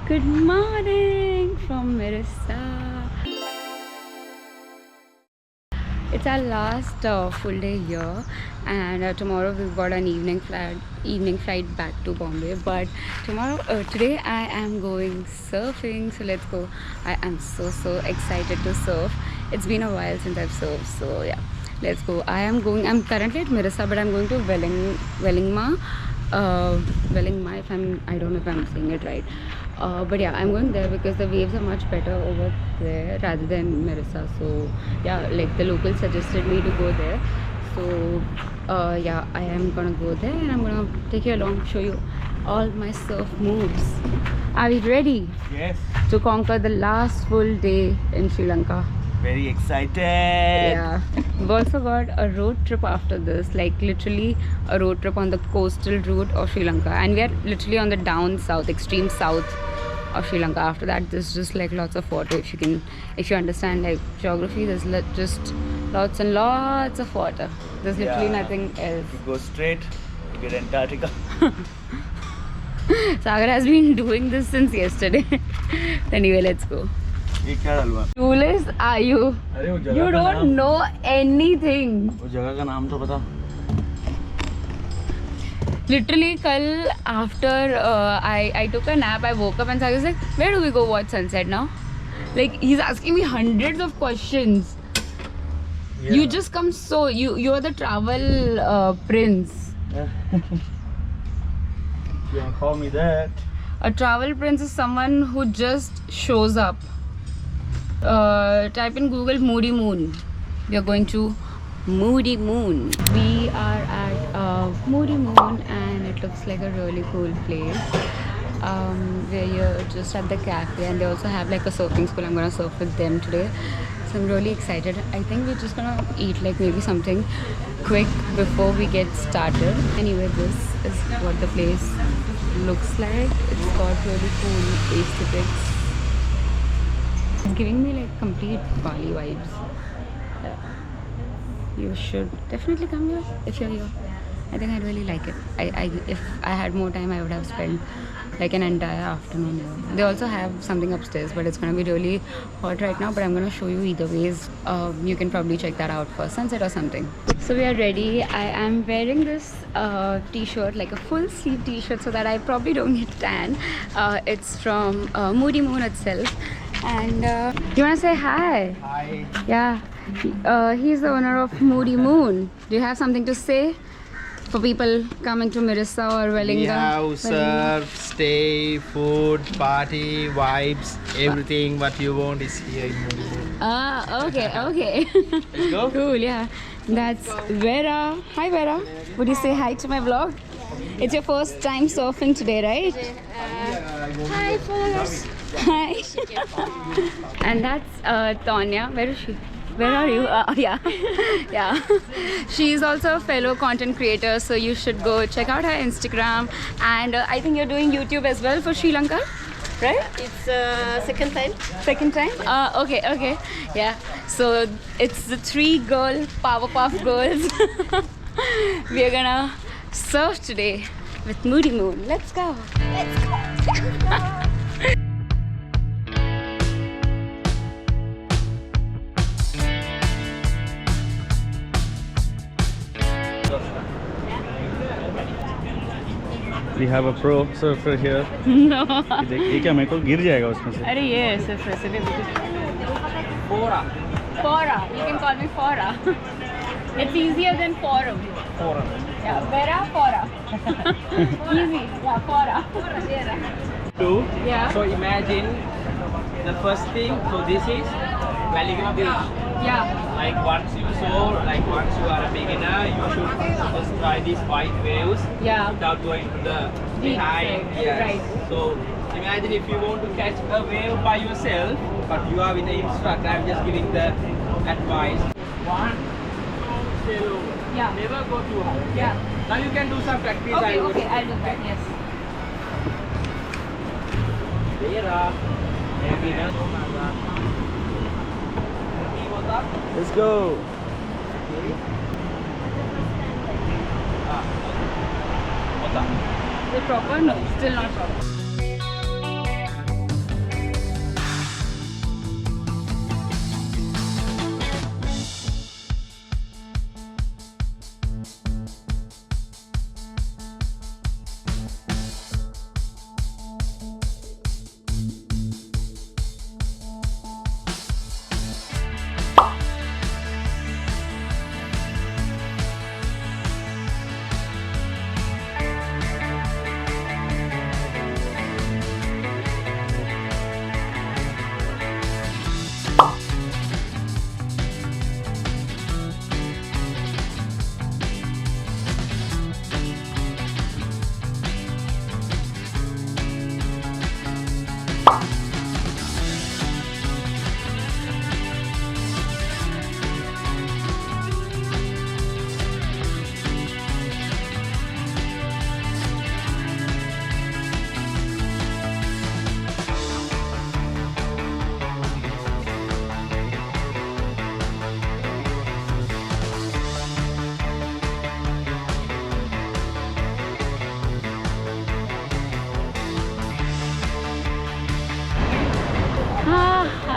Good morning from Mirissa. It's our last full day here, and tomorrow we've got an evening flight back to Bombay. But today I am going surfing, so let's go. I am so excited to surf. It's been a while since I've surfed, so yeah, let's go. I'm currently at Mirissa, but I'm going to Wellingma. Wellingma, I don't know if I'm saying it right. But yeah, I'm going there because the waves are much better over there rather than Mirissa. So yeah, like the locals suggested me to go there. So yeah, I am gonna go there and I'm gonna take you along, show you all my surf moves. Are we ready? Yes. To conquer the last full day in Sri Lanka? Very excited. Yeah. We've also got a road trip after this, like literally a road trip on the coastal route of Sri Lanka, and we are literally on the down south, extreme south of Sri Lanka. After that, there's just like lots of water. If you understand like geography, there's just lots and lots of water. There's literally nothing else. If you go straight, you get Antarctica. Sagar has been doing this since yesterday. Anyway, let's go. Clueless are you? You don't know anything. वो जगह का नाम तो बता. Literally, kal after I took a nap, I woke up and Sagar was like, "Where do we go watch sunset now?" Like he's asking me hundreds of questions. Yeah. You just come you're the travel prince. You can call me that. A travel prince is someone who just shows up. Type in Google Moody Moon. We are going to Moody Moon. We are at Moody Moon and it looks like a really cool place. Where you're just at the cafe and they also have like a surfing school. I'm gonna surf with them today. So I'm really excited. I think we're just gonna eat like maybe something quick before we get started. Anyway, this is what the place looks like. It's got really cool aesthetics. It's giving me like complete Bali vibes. You should definitely come here if you're here. I think I'd really like it. If I had more time, I would have spent like an entire afternoon here. They also have something upstairs, but it's gonna be really hot right now. But I'm gonna show you either ways. You can probably check that out for sunset or something. So we are ready. I am wearing this t-shirt, like a full sleeve t-shirt, so that I probably don't get tan. It's from Moody Moon itself. And you wanna say hi? Hi. Yeah. He's the owner of Moody Moon. Do you have something to say for people coming to Mirissa or Wellington? We have surf, stay, food, party, vibes, everything what you want is here in Moody Moon. Okay. Let's go. Cool, yeah. That's Vera. Hi, Vera. Would you say hi to my vlog? It's your first time surfing today, right? Hi, followers. Hi. And that's Tanya. Where is she? Where are you? Yeah. She's also a fellow content creator, so you should go check out her Instagram. And I think you're doing YouTube as well for Sri Lanka, right? It's second time. Second time? Okay. Yeah. So it's the 3 girl Powerpuff Girls. We are gonna surf today with Moody Moon. Let's go. We have a pro surfer here. No. ये क्या मेरे को गिर जाएगा उसमें से? अरे ये सिर्फ recipe Fora. You can call me Fora. It's easier than forum. Fora. Yeah, Vera Fora. Easy. Yeah, Fora. Two. Yeah. So imagine the first thing. So this is Wellington Beach. Yeah. Like once you are a beginner, you should just try these white waves Yeah. without going to the Deep behind. side, Yes. right. So imagine if you want to catch a wave by yourself, but you are with the instructor. I'm just giving the advice. One, sail over. Yeah. Never go too high. Okay? Yeah. Now you can do some practice. Okay, I'll do that. Yes. Vera. Let's go. Is it proper? No, still not proper.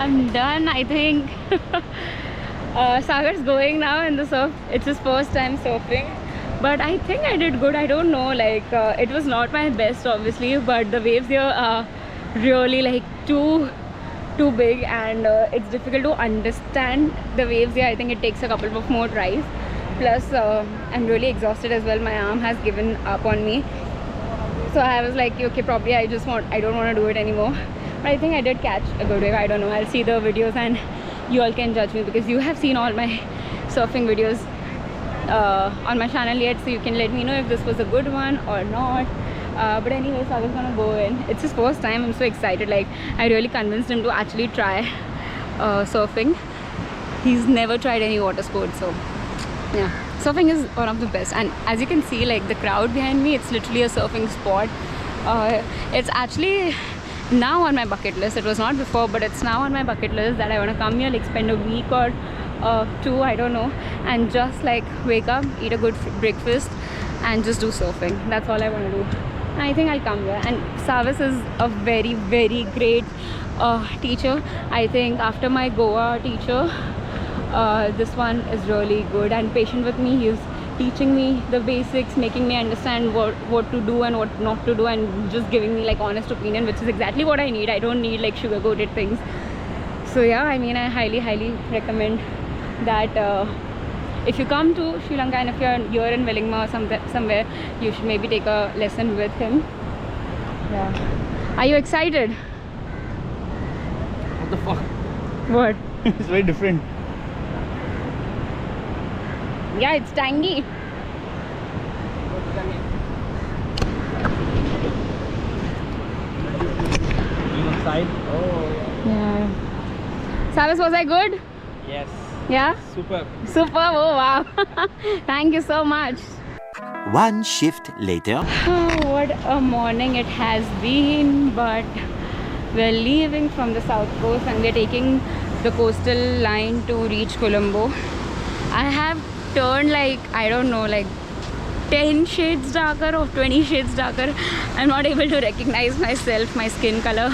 I'm done. I think Sagar's going now in the surf. It's his first time surfing, but I think I did good. I don't know, like it was not my best obviously, but the waves here are really like too big, and it's difficult to understand the waves here. I think it takes a couple of more tries. Plus I'm really exhausted as well. My arm has given up on me, so I was like, okay, probably I don't want to do it anymore. But I think I did catch a good wave. I don't know, I'll see the videos and you all can judge me, because you have seen all my surfing videos on my channel yet, so you can let me know if this was a good one or not. But anyways, I was gonna go in. It's his first time. I'm so excited. Like, I really convinced him to actually try surfing. He's never tried any water sports, so yeah, surfing is one of the best. And as you can see, like the crowd behind me, it's literally a surfing spot. It's actually now on my bucket list. It was not before, but it's now on my bucket list that I want to come here, like spend a week or two, I don't know, and just like wake up, eat a good breakfast and just do surfing. That's all I want to do. And I think I'll come here. And Savis is a very, very great teacher. I think after my Goa teacher, this one is really good and patient with me. He's teaching me the basics, making me understand what to do and what not to do, and just giving me like honest opinion, which is exactly what I need. I don't need like sugar-coated things. So yeah, I mean, I highly recommend that if you come to Sri Lanka and if you're here in Wellingma or somewhere, you should maybe take a lesson with him. Yeah. Are you excited? What the fuck? What? It's very different. Yeah, it's tangy. Side? Oh, Yeah. Savis, was I good? Yes. Yeah? Super. Super. Oh wow. Thank you so much. One shift later. Oh, what a morning it has been. But we're leaving from the south coast and we're taking the coastal line to reach Colombo. I have turned like, I don't know, like 10 shades darker or 20 shades darker. I'm not able to recognize myself, my skin color,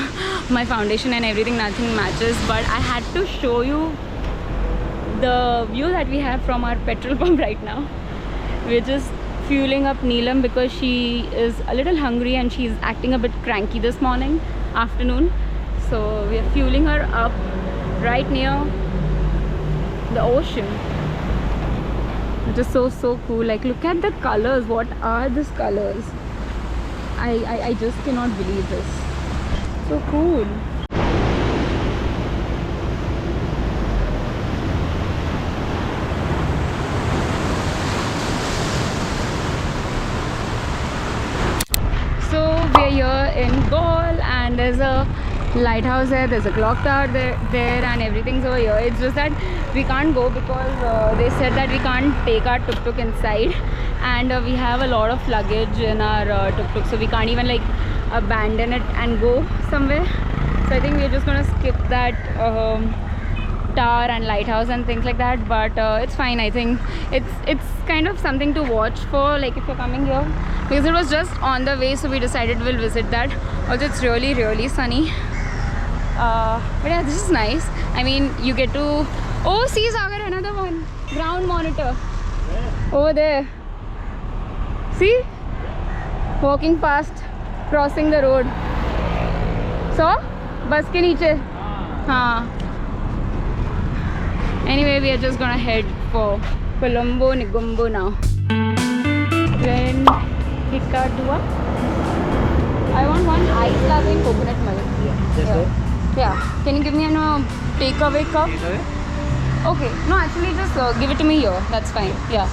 my foundation and everything, nothing matches. But I had to show you the view that we have from our petrol pump right now. We're just fueling up Neelam because she is a little hungry and she's acting a bit cranky this afternoon. So we are fueling her up right near the ocean. It is so cool. Like, look at the colors. What are these colors? I just cannot believe this. So cool. So we're here in Galle and there's a lighthouse there, there's a clock tower there and everything's over here. It's just that we can't go because they said that we can't take our tuk-tuk inside, and we have a lot of luggage in our tuk-tuk, so we can't even like abandon it and go somewhere. So I think we're just gonna skip that tower and lighthouse and things like that, but it's fine. I think it's kind of something to watch for, like if you're coming here, because it was just on the way, so we decided we'll visit that. Also, it's really sunny. But yeah, this is nice. I mean, you get to, oh, see Sagar, another one, ground monitor over there. See, walking past, crossing the road. So bus ke niche. Haan. Anyway, we are just gonna head for Colombo Negombo now. Then Hikkaduwa. I want one ice latte and coconut milk. Yeah. Can you give me a takeaway cup? Okay. No, actually, just give it to me here. That's fine. Yeah.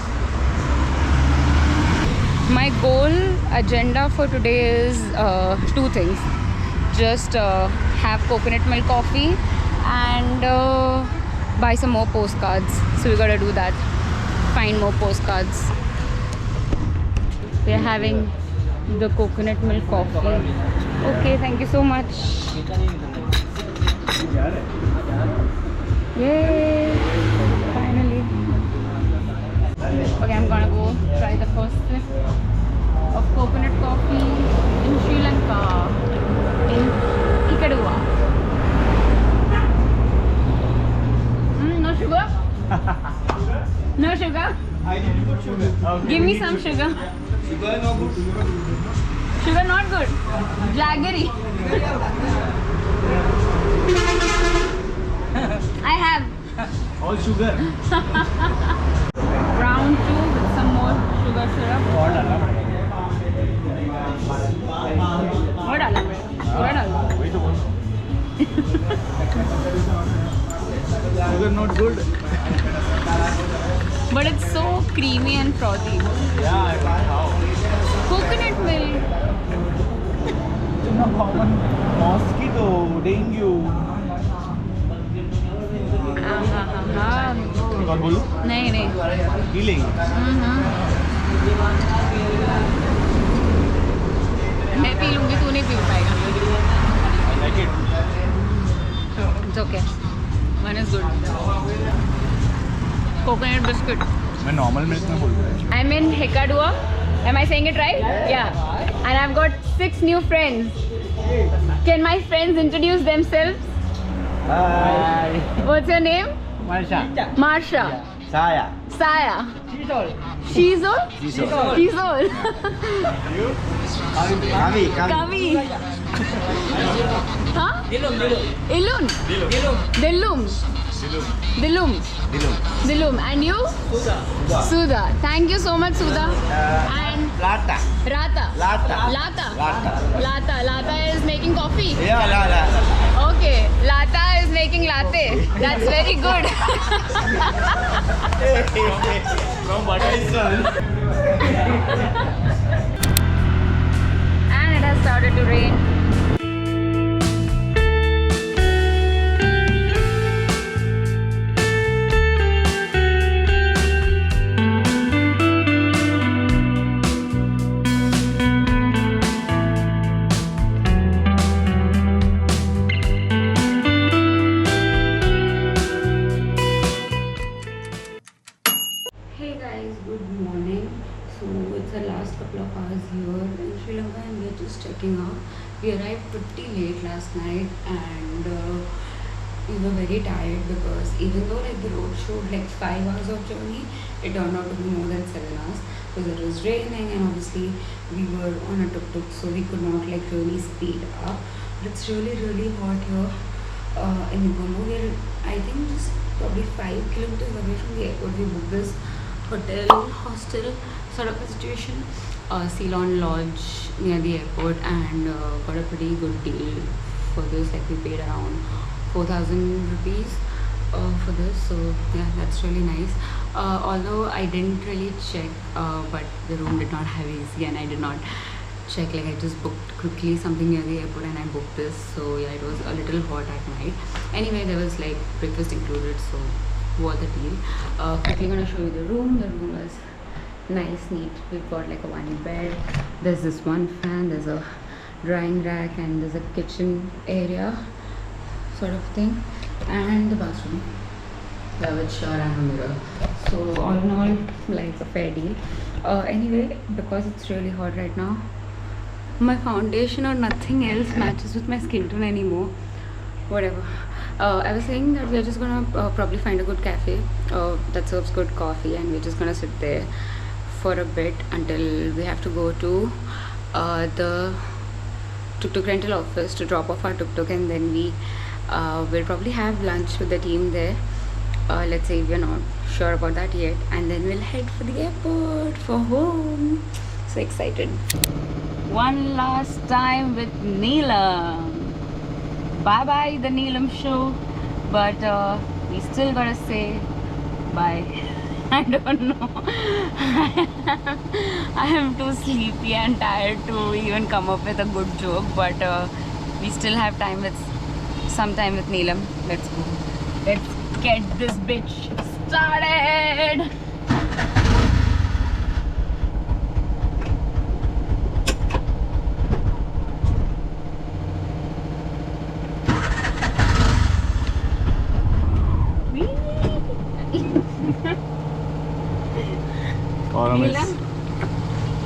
My goal agenda for today is two things. Just have coconut milk coffee and buy some more postcards. So we gotta do that. Find more postcards. We're having the coconut milk coffee. Okay, thank you so much. Yay! Finally. Okay, I'm gonna go try the first sip of coconut coffee in Sri Lanka, in Hikkaduwa. Give me some sugar. Sugar no good. Sugar not good. Jaggery. I have. All sugar. Round 2 with some more sugar syrup. What डाला? पूरा डाला. Sugar not good. But it's so creamy and frothy. Yeah, how? Coconut milk. Common mosquito, dengue. और बोलूं? नहीं नहीं. Healing. मैं P लूँगी, तू नहीं पी पाएगा. I like it. It's okay. One is good. Coconut biscuit. मैं normal milk में बोल रहा हूँ. I'm in Hekadua. Am I saying it right? Yeah. And I've got 6 new friends. Can my friends introduce themselves? Hi. What's your name? Marsha. Marsha. Saya. Saya. Shizol. Shizol? Shizol. Shizol. Kavi. Kavi. Huh? Ilun. Dilum. And you? Sudha. Thank you so much, Sudha. And Lata. Rata. Lata. Lata is making coffee. Yeah, Lata. Okay. Lata is making latte. That's very good. From Butterson. And it has started to rain. Hey guys, good morning. So it's the last couple of hours here in Sri Lanka and we're just checking out. We arrived pretty late last night and we were very tired because even though like the road showed like 5 hours of journey, it turned out to be more than 7 hours because it was raining and obviously we were on a tuk-tuk, so we could not like really speed up. But it's really hot here in Negombo. We're I think just probably 5 kilometers away from the airport. We booked this hostel sort of a situation, Ceylon Lodge near the airport, and got a pretty good deal for this. Like we paid around 4,000 rupees for this, so yeah, that's really nice. Although I didn't really check, but the room did not have AC and I did not check, like I just booked quickly something near the airport and I booked this, so yeah, it was a little hot at night. Anyway, there was like breakfast included, so worth the deal. Quickly gonna show you the room. The room was nice, neat. We've got like a 1 bed, there's this one fan, there's a drying rack, and there's a kitchen area sort of thing, and the bathroom with shower and a mirror. So all in all, like a fair deal. Anyway, because it's really hot right now, my foundation or nothing else matches with my skin tone anymore. Whatever. I was saying that we're just gonna probably find a good cafe that serves good coffee, and we're just gonna sit there for a bit until we have to go to the tuk-tuk rental office to drop off our tuk-tuk, and then we will probably have lunch with the team there. Let's say we're not sure about that yet, and then we'll head for the airport for home. So excited. One last time with Neelam. Bye bye the Neelam show, but we still gotta say bye. I don't know. I am too sleepy and tired to even come up with a good joke, but we still have some time with Neelam. Let's go. Let's get this bitch started.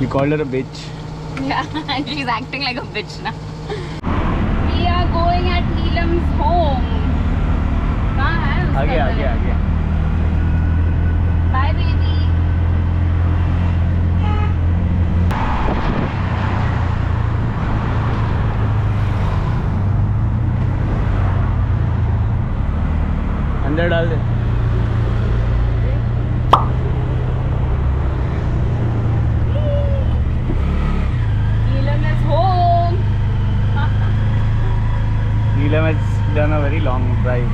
You called her a bitch. Yeah, and she's acting like a bitch now. We are going at Neelam's home. कहाँ है उसका घर? आगे Bye baby. अंदर डाल दे. Neelam is home. Neelam has done a very long drive.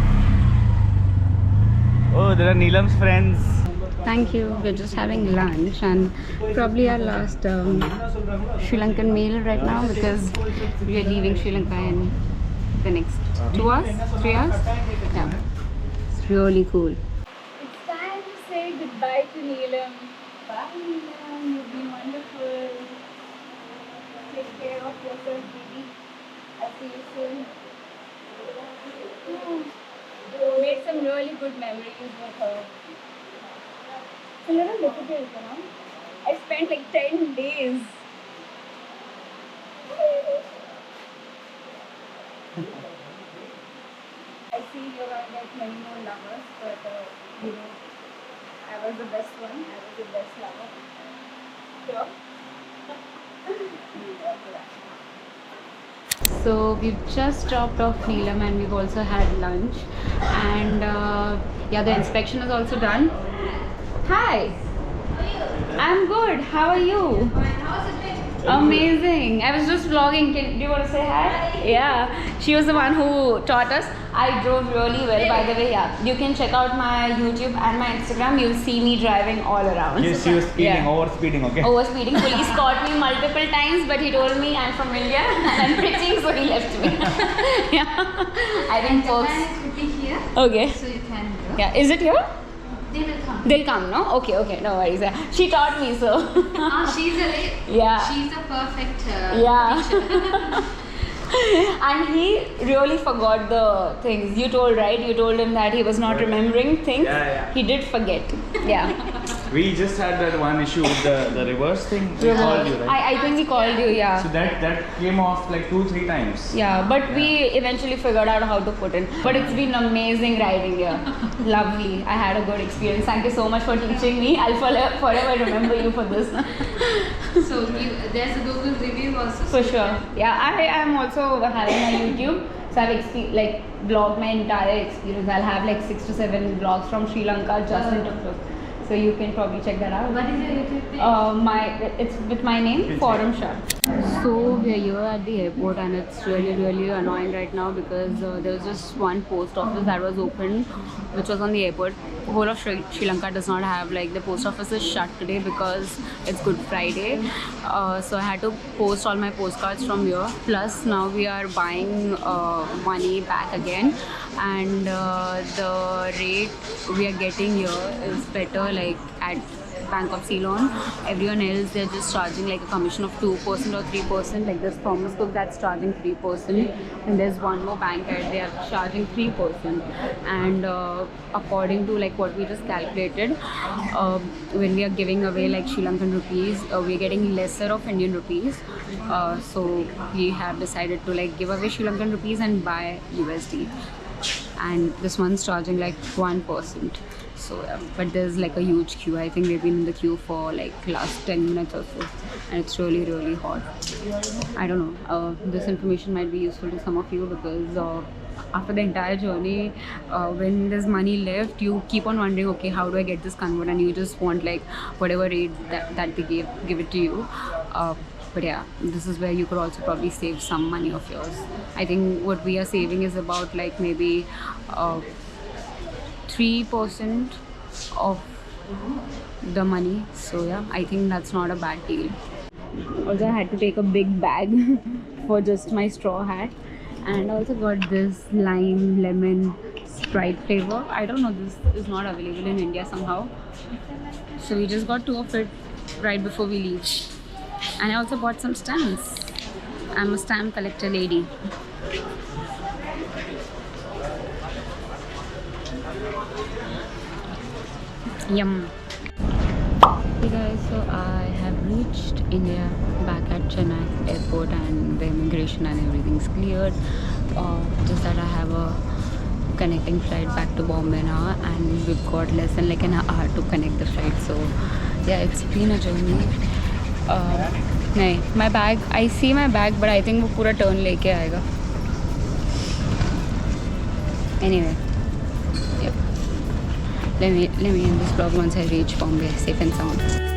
Oh, there are Neelam's friends. Thank you. We're just having lunch and probably our last Sri Lankan meal right now because we are leaving Sri Lanka in the next 2 hours, 3 hours. Yeah, it's really cool. It's time to say goodbye to Neelam. Bye Neelam, you've been wonderful. Take care of yourself, baby. I'll see you soon. Made some really good memories with her. It's a little difficult, you know. I spent like 10 days. I see you're gonna get many more lovers, but you know, I was the best one. I was the best lover. Sure. So we've just dropped off Neelam and we've also had lunch and yeah, the inspection is also done. Hi. I'm good. How are you? Amazing. I was just vlogging. Do you want to say hi? Yeah. She was the one who taught us. I drove really well, by the way. Yeah. You can check out my YouTube and my Instagram. You'll see me driving all around. Yes, she was speeding, Yeah. overspeeding, okay? Overspeeding. Police caught me multiple times, but he told me I'm from India and I'm preaching, so he left me. Yeah. I think folks. Here, Okay. so you can go. Yeah. Is it here? They will come. They'll come, no? Okay, okay. No worries. Yeah. She taught me, so. She's a Yeah. She's a perfect Yeah. teacher. And he really forgot the things. You told, right? You told him that he was not remembering things. Yeah, yeah. He did forget. Yeah. We just had that one issue with the reverse thing. We called you, right? I think we called you, yeah. So that came off like 2-3 times. Yeah, but we eventually figured out how to put in. But it's been amazing riding here. Lovely. I had a good experience. Thank you so much for teaching me. I'll forever remember you for this. So there's a Google review also. For sure. Yeah, I am also having my YouTube. So I've vlogged my entire experience. I'll have like 6 to 7 vlogs from Sri Lanka just in Tuk-Tuk. So you can probably check that out. What is your YouTube page? It's with my name, Forum Shah. So we're here at the airport and it's really annoying right now because there was just one post office that was open, which was on the airport. Whole of Sri Lanka does not have, like, the post office is shut today because it's Good Friday. So I had to post all my postcards from here. Plus now we are buying money back again, and the rate we are getting here is better, like at Bank of Ceylon. Everyone else, they're just charging like a commission of 2% or 3%. Like there's Thomas Cook that's charging 3%, and there's one more bank that they are charging 3%. And according to like what we just calculated, when we are giving away like Sri Lankan rupees, we're getting lesser of Indian rupees. So we have decided to like give away Sri Lankan rupees and buy USD. And this one's charging like 1%. So yeah, but there's like a huge queue. I think we've been in the queue for like last 10 minutes or so, and it's really hot. I don't know, this information might be useful to some of you because after the entire journey, when there's money left, you keep on wondering, okay, how do I get this convert, and you just want like whatever rate that they give it to you. But yeah, this is where you could also probably save some money of yours. I think what we are saving is about like maybe 3% of the money. So yeah, I think that's not a bad deal. Also, I had to take a big bag for just my straw hat, and I also got this lime lemon Sprite flavor. I don't know, this is not available in India somehow. So we just got 2 of it right before we leave. And I also bought some stamps. I'm a stamp collector lady. Yum. Hey guys, so I have reached India back at Chennai airport, and the immigration and everything's cleared. Just that I have a connecting flight back to Bombay now, and we've got less than like an hour to connect the flight. So yeah, it's been a journey. नहीं, my bag, I see my bag, but I think वो पूरा turn लेके आएगा. Anyway, yep. Let me end this vlog once I reach Bombay safe and sound.